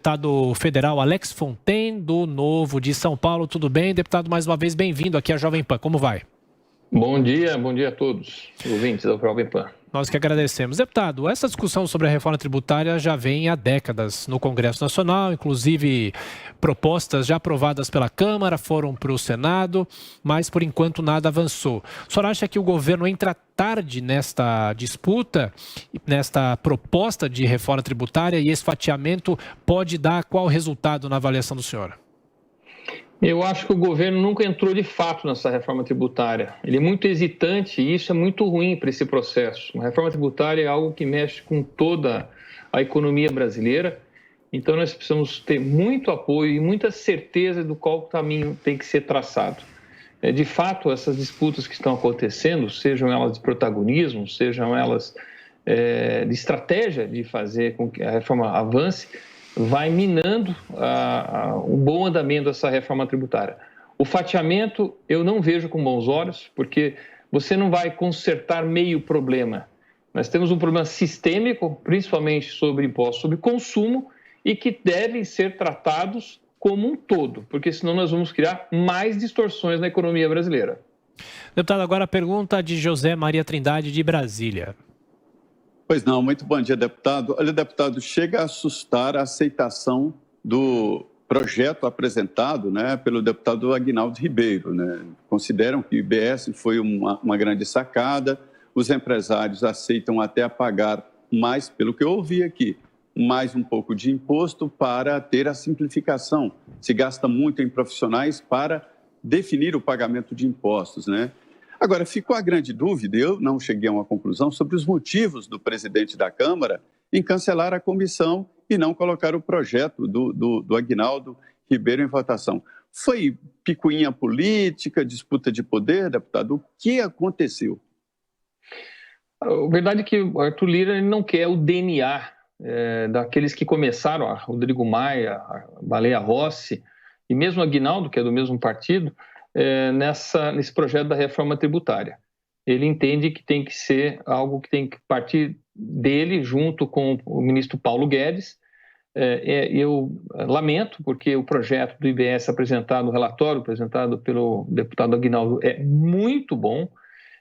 Deputado federal Alex Fontaine, do Novo de São Paulo. Tudo bem? Deputado, mais uma vez, bem-vindo aqui à Jovem Pan. Como vai? Bom dia a todos, ouvintes da Jovem Pan. Nós que agradecemos. Deputado, essa discussão sobre a reforma tributária já vem há décadas no Congresso Nacional, inclusive propostas já aprovadas pela Câmara foram para o Senado, mas por enquanto nada avançou. O senhor acha que o governo entra tarde nesta disputa, nesta proposta de reforma tributária, e esse fatiamento pode dar qual resultado na avaliação do senhor? Eu acho que o governo nunca entrou de fato nessa reforma tributária. Ele é muito hesitante e isso é muito ruim para esse processo. Uma reforma tributária é algo que mexe com toda a economia brasileira. Então, nós precisamos ter muito apoio e muita certeza do qual caminho tem que ser traçado. De fato, essas disputas que estão acontecendo, sejam elas de protagonismo, sejam elas de estratégia de fazer com que a reforma avance, vai minando um bom andamento dessa reforma tributária. O fatiamento eu não vejo com bons olhos, porque você não vai consertar meio problema. Nós temos um problema sistêmico, principalmente sobre impostos sobre consumo, e que devem ser tratados como um todo, porque senão nós vamos criar mais distorções na economia brasileira. Deputado, agora a pergunta de José Maria Trindade, de Brasília. Pois não, muito bom dia, deputado. Olha, deputado, chega a assustar a aceitação do projeto apresentado, pelo deputado Aguinaldo Ribeiro, Consideram que o IBS foi uma grande sacada, os empresários aceitam até pagar mais, pelo que eu ouvi aqui, mais um pouco de imposto para ter a simplificação. Se gasta muito em profissionais para definir o pagamento de impostos, Agora, ficou a grande dúvida, eu não cheguei a uma conclusão, sobre os motivos do presidente da Câmara em cancelar a comissão e não colocar o projeto do Aguinaldo Ribeiro em votação. Foi picuinha política, disputa de poder, deputado? O que aconteceu? A verdade é que o Arthur Lira ele não quer o DNA daqueles que começaram, a Rodrigo Maia, a Baleia Rossi e mesmo o Aguinaldo, que é do mesmo partido, nesse projeto da reforma tributária. Ele entende que tem que ser algo que tem que partir dele junto com o ministro Paulo Guedes. Eu lamento porque o projeto do IBS apresentado, o relatório apresentado pelo deputado Aguinaldo é muito bom,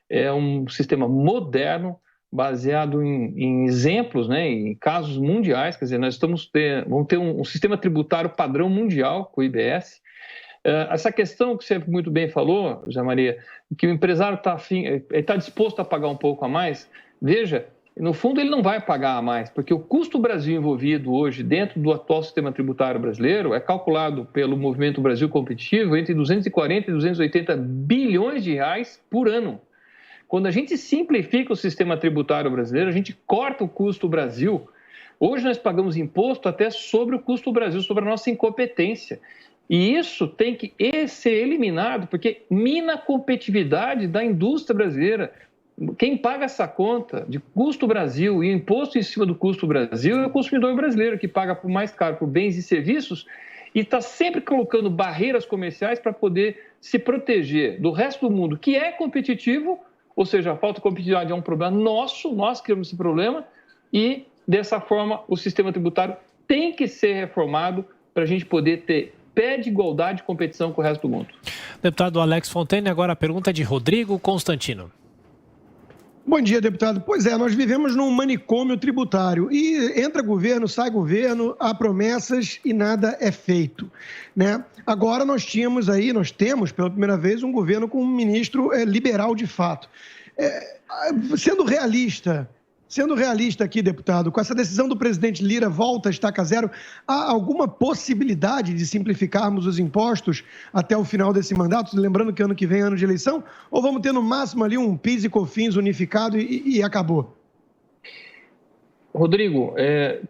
é um sistema moderno, baseado em exemplos, em casos mundiais, quer dizer, nós vamos ter um sistema tributário padrão mundial com o IBS. Essa questão que você muito bem falou, José Maria, que o empresário está disposto a pagar um pouco a mais, veja, no fundo ele não vai pagar a mais, porque o custo Brasil envolvido hoje dentro do atual sistema tributário brasileiro é calculado pelo Movimento Brasil Competitivo entre 240 e 280 bilhões de reais por ano. Quando a gente simplifica o sistema tributário brasileiro, a gente corta o custo Brasil. Hoje nós pagamos imposto até sobre o custo Brasil, sobre a nossa incompetência. E isso tem que ser eliminado, porque mina a competitividade da indústria brasileira. Quem paga essa conta de custo Brasil e imposto em cima do custo Brasil é o consumidor brasileiro, que paga por mais caro por bens e serviços e está sempre colocando barreiras comerciais para poder se proteger do resto do mundo, que é competitivo, ou seja, a falta de competitividade é um problema nosso, nós criamos esse problema e, dessa forma, o sistema tributário tem que ser reformado para a gente poder ter pé de igualdade e competição com o resto do mundo. Deputado Alex Fontaine, agora a pergunta de Rodrigo Constantino. Bom dia, deputado. Pois é, nós vivemos num manicômio tributário e entra governo, sai governo, há promessas e nada é feito, Agora nós temos pela primeira vez um governo com um ministro liberal de fato. Sendo realista aqui, deputado, com essa decisão do presidente Lira, volta a estaca zero, há alguma possibilidade de simplificarmos os impostos até o final desse mandato? Lembrando que ano que vem é ano de eleição, ou vamos ter no máximo ali um PIS e COFINS unificado e acabou? Rodrigo,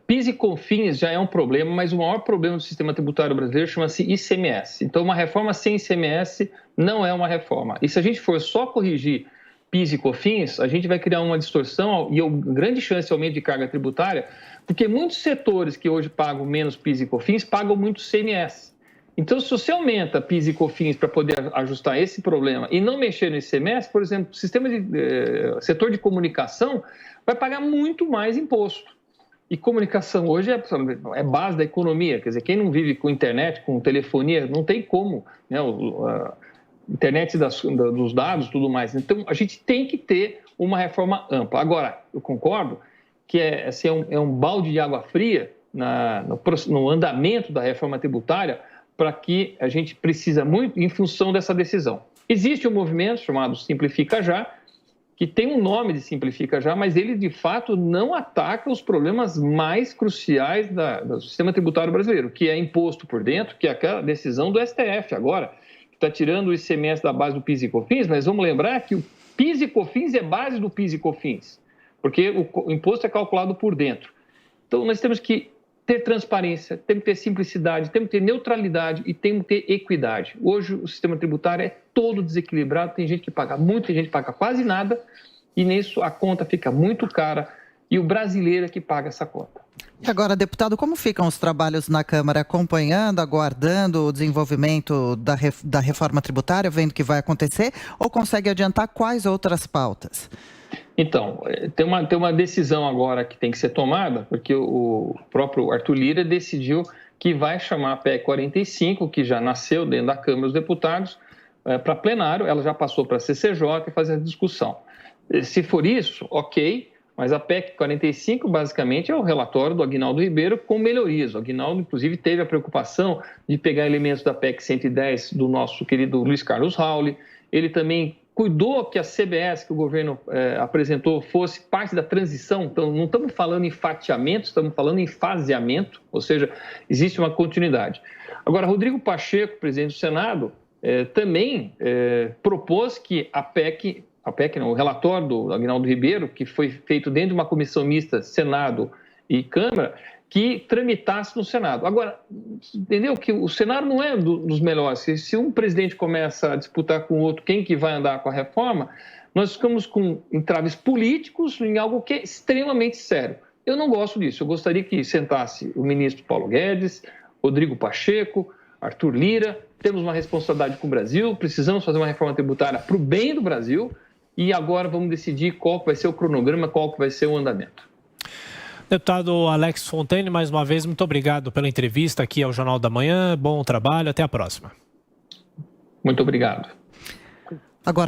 PIS e COFINS já é um problema, mas o maior problema do sistema tributário brasileiro chama-se ICMS. Então, uma reforma sem ICMS não é uma reforma. E se a gente for só corrigir PIS e COFINS, a gente vai criar uma distorção e uma grande chance de aumento de carga tributária, porque muitos setores que hoje pagam menos PIS e COFINS pagam muito ICMS. Então, se você aumenta PIS e COFINS para poder ajustar esse problema e não mexer no ICMS, por exemplo, setor de comunicação vai pagar muito mais imposto. E comunicação hoje é base da economia. Quer dizer, quem não vive com internet, com telefonia, não tem como, né? A internet dos dados e tudo mais. Então, a gente tem que ter uma reforma ampla. Agora, eu concordo que é um balde de água fria no andamento da reforma tributária, para que a gente precisa muito em função dessa decisão. Existe um movimento chamado Simplifica Já, que tem um nome de Simplifica Já, mas ele, de fato, não ataca os problemas mais cruciais do sistema tributário brasileiro, que é imposto por dentro, que é aquela decisão do STF agora, que está tirando o ICMS da base do PIS e COFINS, mas vamos lembrar que o PIS e COFINS é base do PIS e COFINS, porque o imposto é calculado por dentro. Então, nós temos que ter transparência, temos que ter simplicidade, temos que ter neutralidade e temos que ter equidade. Hoje o sistema tributário é todo desequilibrado, tem gente que paga muito, tem gente que paga quase nada, e nisso a conta fica muito cara e o brasileiro é que paga essa conta. E agora, deputado, como ficam os trabalhos na Câmara, acompanhando, aguardando o desenvolvimento da reforma tributária, vendo o que vai acontecer, ou consegue adiantar quais outras pautas? Então, tem uma decisão agora que tem que ser tomada, porque o próprio Arthur Lira decidiu que vai chamar a PEC 45, que já nasceu dentro da Câmara dos Deputados, para plenário, ela já passou para a CCJ e fazer a discussão. Se for isso, ok, mas a PEC 45 basicamente é o relatório do Aguinaldo Ribeiro com melhorias. O Aguinaldo, inclusive, teve a preocupação de pegar elementos da PEC 110 do nosso querido Luiz Carlos Rauli. Ele também cuidou que a CBS que o governo apresentou fosse parte da transição. Então, não estamos falando em fatiamento, estamos falando em faseamento, ou seja, existe uma continuidade. Agora, Rodrigo Pacheco, presidente do Senado, também propôs que o relatório do Aguinaldo Ribeiro, que foi feito dentro de uma comissão mista Senado e Câmara, que tramitasse no Senado. Agora, entendeu que o Senado não é dos melhores. Se um presidente começa a disputar com o outro quem que vai andar com a reforma, nós ficamos com entraves políticos em algo que é extremamente sério. Eu não gosto disso. Eu gostaria que sentasse o ministro Paulo Guedes, Rodrigo Pacheco, Arthur Lira. Temos uma responsabilidade com o Brasil, precisamos fazer uma reforma tributária para o bem do Brasil e agora vamos decidir qual que vai ser o cronograma, qual que vai ser o andamento. Deputado Alex Fontaine, mais uma vez, muito obrigado pela entrevista aqui ao Jornal da Manhã. Bom trabalho, até a próxima. Muito obrigado. Agora